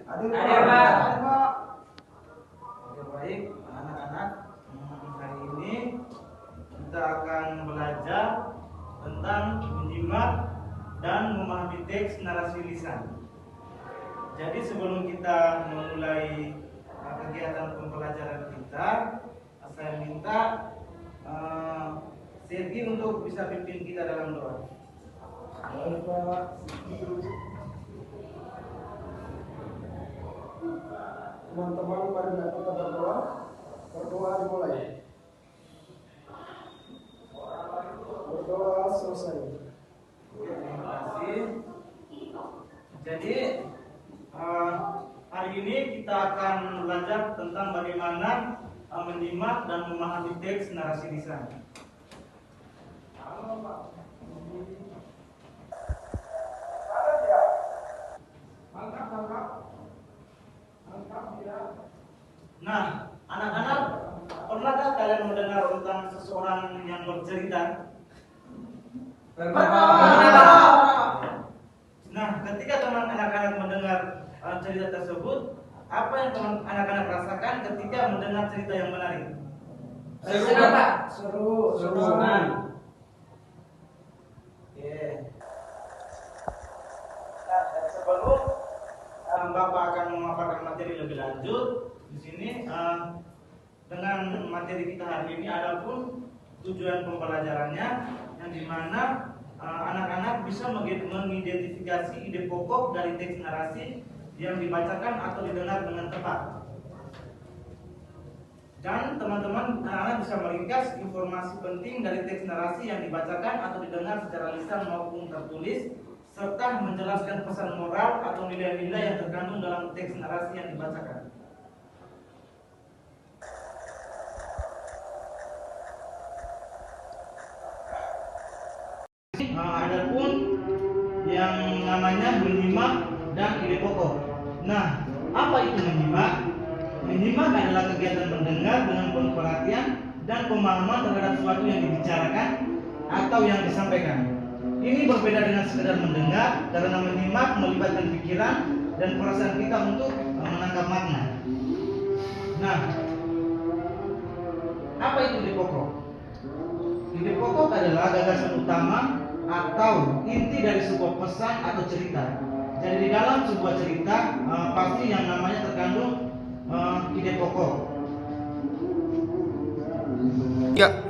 Hadir Pak. Pak. Oke, baik anak-anak, hari ini kita akan belajar tentang menyimak dan memahami teks narasi lisan. Jadi sebelum kita memulai kegiatan pembelajaran kita, saya minta Sergi untuk bisa pimpin kita dalam doa. Baik Pak. Teman-teman mari kita berdoa. Berdoa dimulai. Berdoa selesai. Terima kasih. Jadi hari ini kita akan belajar tentang bagaimana menyimak dan memahami teks narasi lisan. Halo Pak. Mantap ya. Nah, anak-anak, pernahkah kalian mendengar tentang seseorang yang bercerita? Nah, ketika teman anak-anak mendengar cerita tersebut, apa yang teman anak-anak rasakan ketika mendengar cerita yang menarik? Seru, Pak. Seru. Senang. Oke. Nah, dan sebelum Bapak akan memaparkan materi lebih lanjut, di sini dengan materi kita hari ini ada pun tujuan pembelajarannya yang dimana anak-anak bisa mengidentifikasi ide pokok dari teks narasi yang dibacakan atau didengar dengan tepat. Dan teman-teman anak-anak bisa meringkas informasi penting dari teks narasi yang dibacakan atau didengar secara lisan maupun tertulis, serta menjelaskan pesan moral atau nilai-nilai yang terkandung dalam teks narasi yang dibacakan. Adapun yang namanya menyimak dan ide pokok. Nah, apa itu menyimak? Menyimak adalah kegiatan mendengar dengan penuh perhatian dan pemahaman terhadap sesuatu yang dibicarakan atau yang disampaikan. Ini berbeda dengan sekedar mendengar, karena menyimak melibatkan pikiran dan perasaan kita untuk menangkap makna. Nah, apa itu ide pokok? Ide pokok adalah gagasan utama atau inti dari sebuah pesan atau cerita. Jadi di dalam sebuah cerita pasti yang namanya terkandung ide pokok. Ya.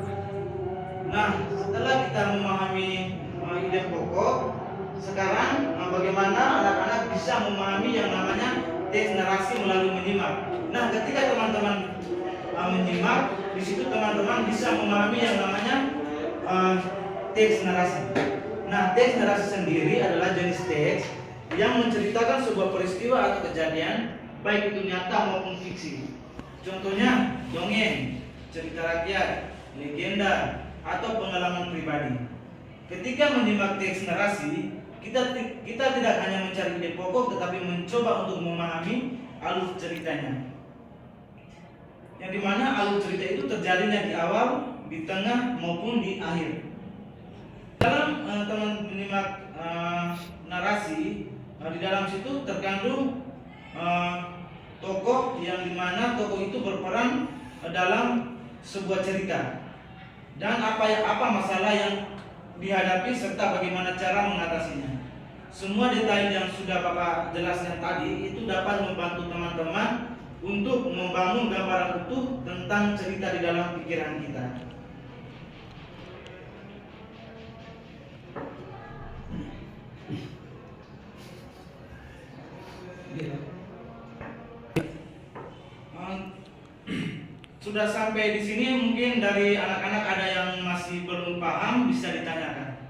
Nah, setelah kita memahami ide pokok, sekarang bagaimana anak-anak bisa memahami yang namanya teks narasi melalui menyimak. Nah, ketika teman-teman menyimak, di situ teman-teman bisa memahami yang namanya teks narasi. Nah, teks narasi sendiri adalah jenis teks yang menceritakan sebuah peristiwa atau kejadian, baik itu nyata maupun fiksi. Contohnya dongeng, cerita rakyat, legenda, atau pengalaman pribadi. Ketika menyimak teks narasi, kita tidak hanya mencari ide pokok, tetapi mencoba untuk memahami alur ceritanya. Yang dimana alur cerita itu terjadinya di awal, di tengah, maupun di akhir. Dalam teman menyimak narasi, di dalam situ terkandung tokoh yang dimana tokoh itu berperan dalam sebuah cerita dan apa masalah yang dihadapi serta bagaimana cara mengatasinya. Semua detail yang sudah Bapak jelaskan tadi itu dapat membantu teman-teman untuk membangun gambaran utuh tentang cerita di dalam pikiran kita. Sudah sampai di sini, mungkin dari anak-anak ada yang masih belum paham, bisa ditanyakan.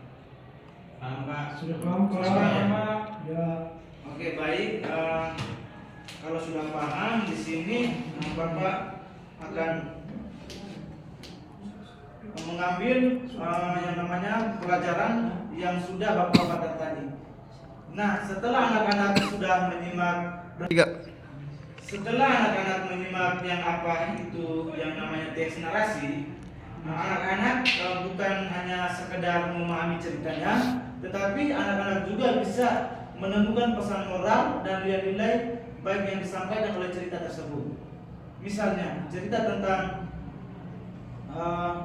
Paham Pak? Sudah paham Pak? Sudah paham, Pak? Ya. Oke, baik. Kalau sudah paham di sini, Bapak akan mengambil yang namanya pelajaran yang sudah Bapak katakan tadi. Nah, setelah anak-anak sudah menyimak, setelah anak-anak menyimak yang apa itu yang namanya teks narasi, anak-anak bukan hanya sekedar memahami ceritanya, tetapi anak-anak juga bisa menemukan pesan moral dan nilai-nilai baik yang disampaikan oleh cerita tersebut. Misalnya cerita tentang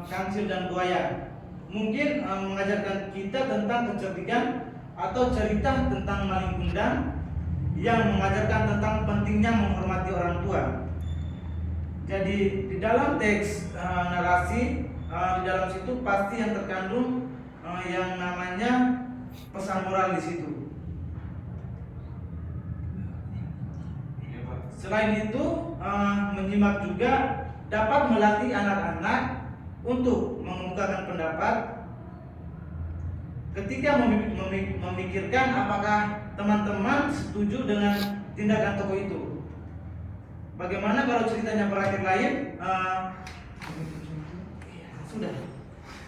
kancil dan buaya mungkin mengajarkan kita tentang kecerdikan, atau cerita tentang maling kundang yang mengajarkan tentang pentingnya menghormati orang tua. Jadi di dalam teks narasi di dalam situ pasti yang terkandung yang namanya pesan moral di situ. Selain itu menyimak juga dapat melatih anak-anak untuk mengemukakan pendapat ketika memikirkan apakah teman-teman setuju dengan tindakan tokoh itu. Bagaimana kalau ceritanya berakhir lain? Sudah.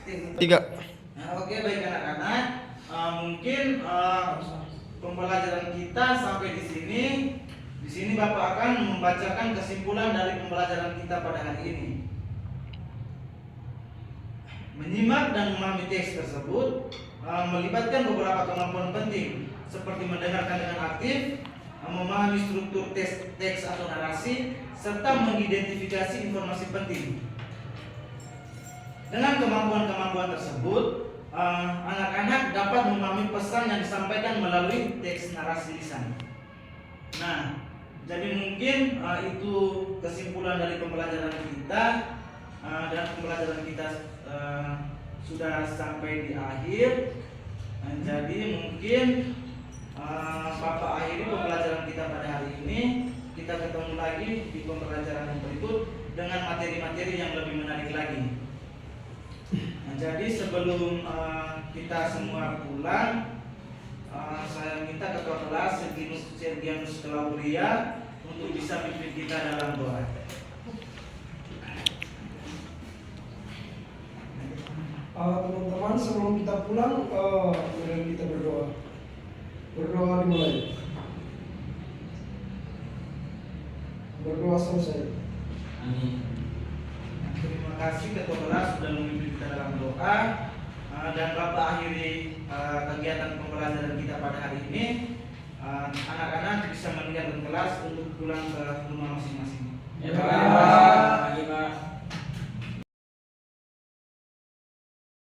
3. Nah, oke, baik anak-anak. Mungkin pembelajaran kita sampai di sini. Di sini Bapak akan membacakan kesimpulan dari pembelajaran kita pada hari ini. Menyimak dan memahami teks tersebut melibatkan beberapa kemampuan penting, seperti mendengarkan dengan aktif, memahami struktur teks atau narasi, serta mengidentifikasi informasi penting. Dengan kemampuan-kemampuan tersebut, anak-anak dapat memahami pesan yang disampaikan melalui teks narasi lisan. Nah, jadi mungkin itu kesimpulan dari pembelajaran kita, dan pembelajaran kita sudah sampai di akhir. Jadi mungkin Bapak akhiri pembelajaran kita pada hari ini. Kita ketemu lagi di pembelajaran yang berikut dengan materi-materi yang lebih menarik lagi. Nah, jadi sebelum kita semua pulang, saya minta ketua kelas Sergianus Claudia untuk bisa pimpin kita dalam doa. Teman-teman, sebelum kita pulang, mari kita berdoa. Berdoa dimulai. Berdoa selesai. Amin. Terima kasih ketua kelas sudah memimpin kita dalam doa, dan Bapak akhiri kegiatan pembelajaran kita pada hari ini. Anak-anak bisa meninggalkan kelas untuk pulang ke rumah masing-masing. Ya.